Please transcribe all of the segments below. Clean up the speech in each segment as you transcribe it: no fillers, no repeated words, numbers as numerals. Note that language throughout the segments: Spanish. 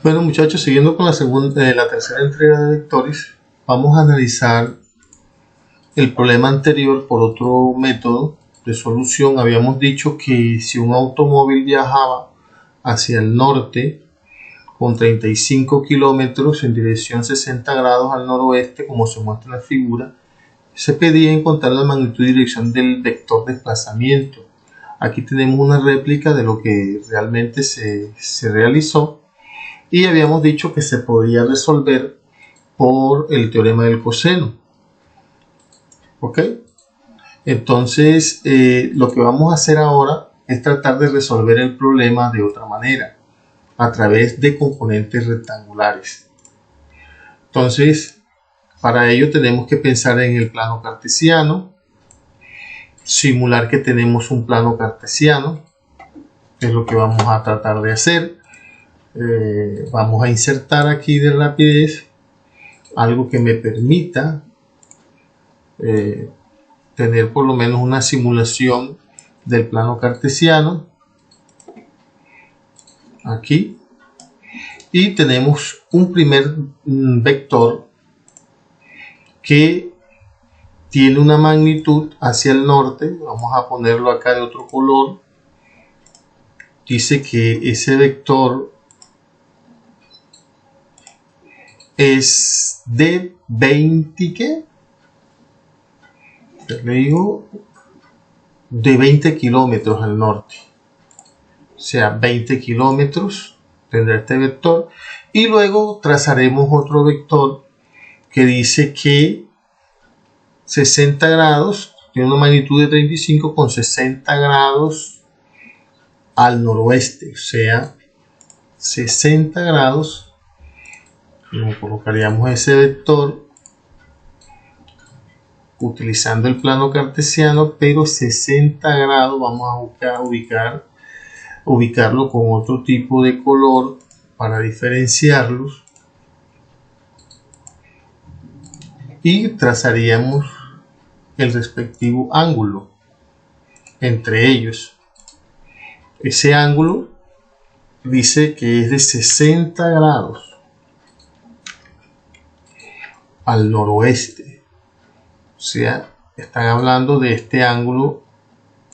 Bueno, muchachos, siguiendo con la tercera entrega de vectores, vamos a analizar el problema anterior por otro método de solución. Habíamos dicho que si un automóvil viajaba hacia el norte con 35 kilómetros en dirección 60 grados al noroeste, como se muestra en la figura, se pedía encontrar la magnitud y dirección del vector desplazamiento. Aquí tenemos una réplica de lo que realmente se realizó. Y habíamos dicho que se podía resolver por el teorema del coseno. ¿Ok? Entonces, lo que vamos a hacer ahora es tratar de resolver el problema de otra manera, a través de componentes rectangulares. Entonces, para ello tenemos que pensar en el plano cartesiano, simular que tenemos un plano cartesiano, que es lo que vamos a tratar de hacer. Vamos a insertar aquí de rapidez algo que me permita tener por lo menos una simulación del plano cartesiano aquí, y tenemos un primer vector que tiene una magnitud hacia el norte. Vamos a ponerlo acá de otro color. Dice que ese vector es de 20, ¿qué? Le digo, de 20 kilómetros al norte. O sea, 20 kilómetros tendrá este vector. Y luego trazaremos otro vector que dice que 60 grados, tiene una magnitud de 35 con 60 grados al noroeste. O sea, 60 grados. Colocaríamos ese vector utilizando el plano cartesiano, pero 60 grados vamos a ubicarlo con otro tipo de color para diferenciarlos, y trazaríamos el respectivo ángulo entre ellos. Ese ángulo dice que es de 60 grados al noroeste. O sea, están hablando de este ángulo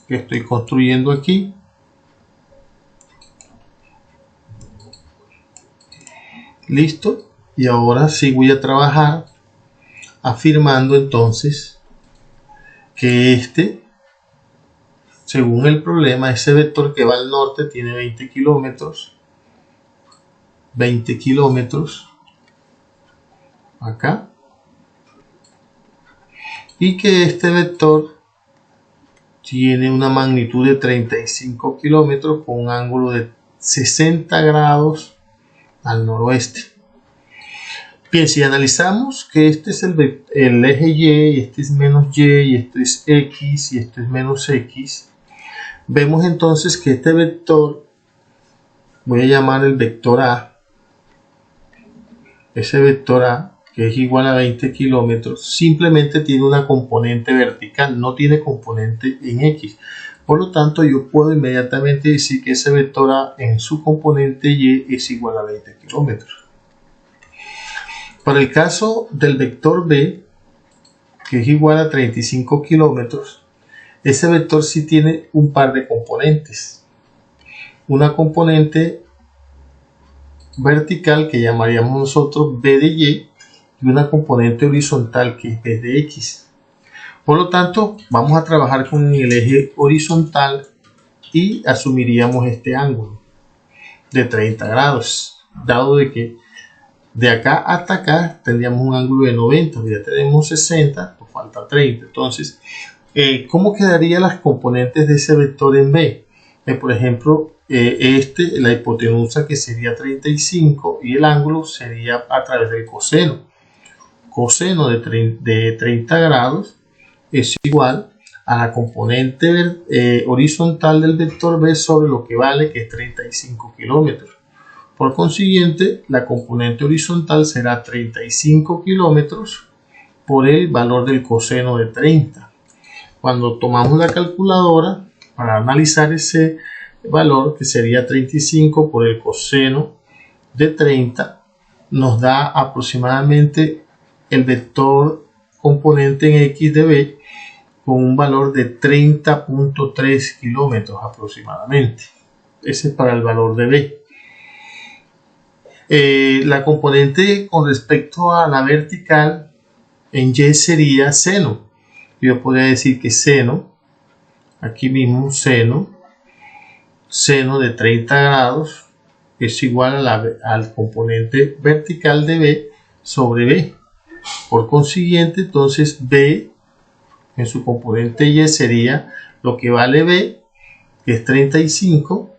que estoy construyendo aquí. Listo. Y ahora sí voy a trabajar afirmando entonces que según el problema, ese vector que va al norte tiene 20 kilómetros. 20 kilómetros acá. Y que este vector tiene una magnitud de 35 kilómetros con un ángulo de 60 grados al noroeste. Bien, si analizamos que este es el eje Y, este es menos Y, y este es X, y este es menos X, vemos entonces que este vector, voy a llamar el vector A, ese vector A, que es igual a 20 kilómetros, simplemente tiene una componente vertical, no tiene componente en X. Por lo tanto, yo puedo inmediatamente decir que ese vector A en su componente Y es igual a 20 kilómetros. Para el caso del vector B, que es igual a 35 kilómetros, ese vector sí tiene un par de componentes. Una componente vertical que llamaríamos nosotros B de Y, y una componente horizontal que es B de X. Por lo tanto, vamos a trabajar con el eje horizontal y asumiríamos este ángulo de 30 grados, dado de que de acá hasta acá tendríamos un ángulo de 90, ya tenemos 60, nos falta 30. Entonces, ¿cómo quedarían las componentes de ese vector en B? Por ejemplo, la hipotenusa, que sería 35, y el ángulo sería a través del coseno. Coseno de 30 grados es igual a la componente horizontal del vector B sobre lo que vale, que es 35 kilómetros. Por consiguiente, la componente horizontal será 35 kilómetros por el valor del coseno de 30. Cuando tomamos la calculadora para analizar ese valor, que sería 35 por el coseno de 30 nos da aproximadamente el vector componente en X de B con un valor de 30.3 kilómetros aproximadamente. Ese es para el valor de B. La componente con respecto a la vertical en Y sería seno. Yo podría decir que seno, aquí mismo seno de 30 grados es igual al componente vertical de B sobre B. Por consiguiente, entonces B en su componente Y sería lo que vale B, que es 35,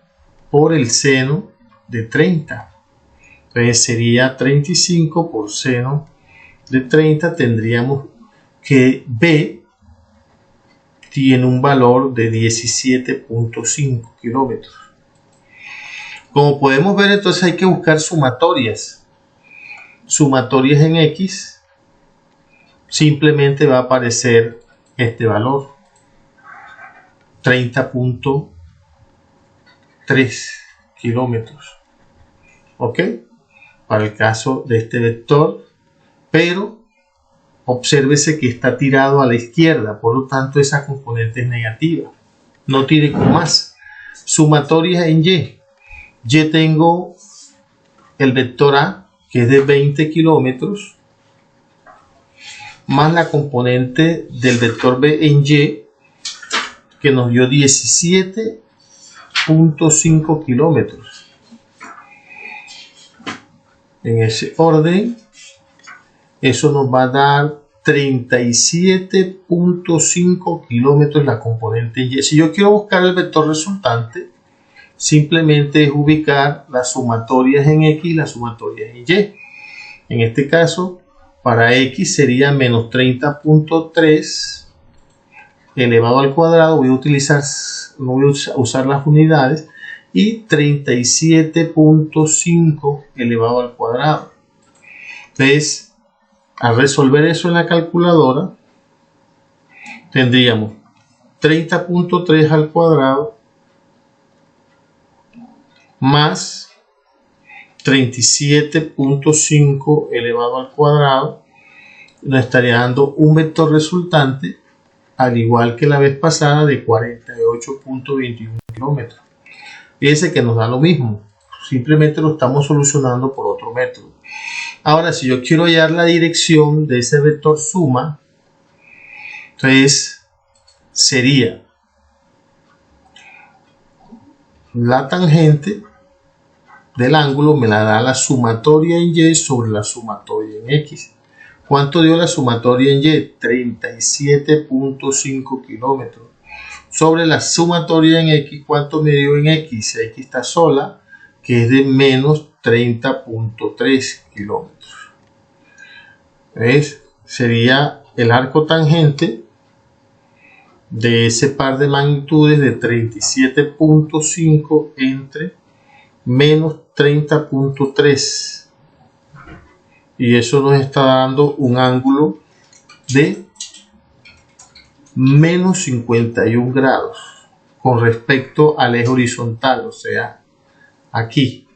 por el seno de 30. Entonces sería 35 por seno de 30. Tendríamos que B tiene un valor de 17.5 kilómetros. Como podemos ver, entonces hay que buscar sumatorias. Sumatorias en X, simplemente va a aparecer este valor, 30.3 kilómetros. ¿Ok? Para el caso de este vector, pero obsérvese que está tirado a la izquierda, por lo tanto esa componente es negativa. No tire con más. Sumatorias en Y. Y tengo el vector A, que es de 20 kilómetros, más la componente del vector B en Y, que nos dio 17.5 kilómetros. En ese orden, eso nos va a dar 37.5 kilómetros la componente Y. Si yo quiero buscar el vector resultante, simplemente es ubicar las sumatorias en X y las sumatorias en Y. En este caso, para X sería menos 30.3 elevado al cuadrado. No voy a usar las unidades. Y 37.5 elevado al cuadrado. Entonces, al resolver eso en la calculadora, tendríamos 30.3 al cuadrado más 37.5 elevado al cuadrado, nos estaría dando un vector resultante, al igual que la vez pasada, de 48.21 kilómetros. Fíjense que nos da lo mismo, simplemente lo estamos solucionando por otro método. Ahora, si yo quiero hallar la dirección de ese vector suma, entonces sería la tangente del ángulo, me la da la sumatoria en Y sobre la sumatoria en X. ¿Cuánto dio la sumatoria en Y? 37.5 kilómetros. Sobre la sumatoria en X, ¿cuánto me dio en X? X está sola, que es de menos 30.3 kilómetros. ¿Ves? Sería el arco tangente de ese par de magnitudes de 37.5 entre menos 30.3. Y eso nos está dando un ángulo de menos 51 grados con respecto al eje horizontal, o sea, aquí.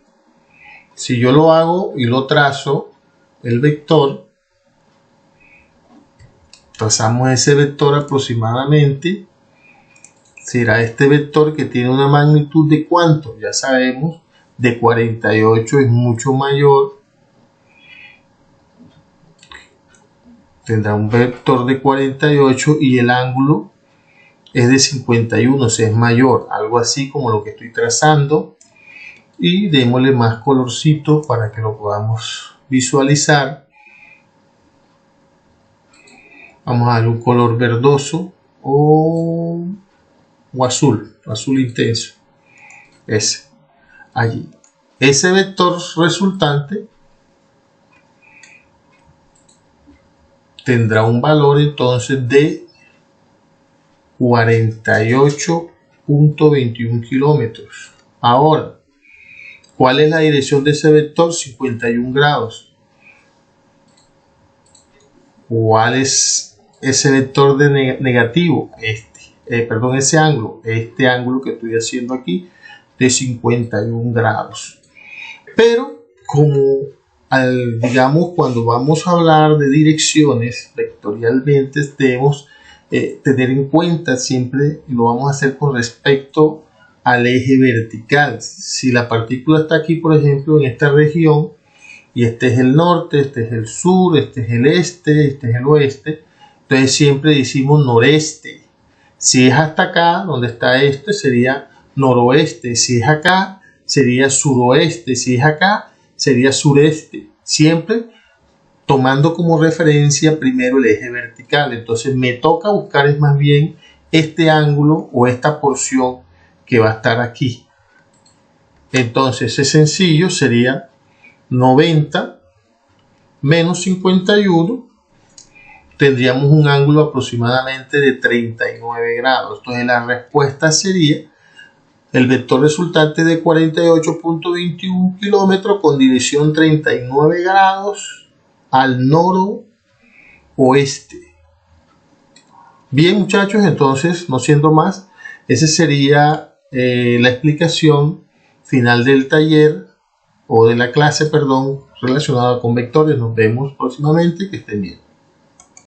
Si yo lo hago y lo trazo, el vector, trazamos ese vector aproximadamente, será este vector que tiene una magnitud de ¿cuánto? Ya sabemos, de 48, es mucho mayor. Tendrá un vector de 48 y el ángulo es de 51, o sea, es mayor, algo así como lo que estoy trazando. Y démosle más colorcito para que lo podamos visualizar. Vamos a darle un color verdoso o azul intenso. Ese, allí. Ese vector resultante tendrá un valor entonces de 48.21 kilómetros. Ahora, ¿cuál es la dirección de ese vector? 51 grados. ¿Cuál es ese vector de negativo? Ese ángulo. Este ángulo que estoy haciendo aquí de 51 grados. Pero como digamos, cuando vamos a hablar de direcciones vectorialmente, debemos tener en cuenta siempre, y lo vamos a hacer con respecto al eje vertical. Si la partícula está aquí, por ejemplo, en esta región, y este es el norte, este es el sur, este es el este, este es el oeste, entonces siempre decimos noreste. Si es hasta acá, donde está este, sería noroeste. Si es acá, sería suroeste. Si es acá, sería sureste. Siempre tomando como referencia primero el eje vertical. Entonces me toca buscar es más bien este ángulo o esta porción que va a estar aquí. Entonces es sencillo, sería 90 menos 51. Tendríamos un ángulo aproximadamente de 39 grados. Entonces la respuesta sería el vector resultante de 48.21 kilómetros con dirección 39 grados al noroeste. Bien, muchachos, entonces, no siendo más, esa sería la explicación final del taller o de la clase, perdón, relacionada con vectores. Nos vemos próximamente, que estén bien.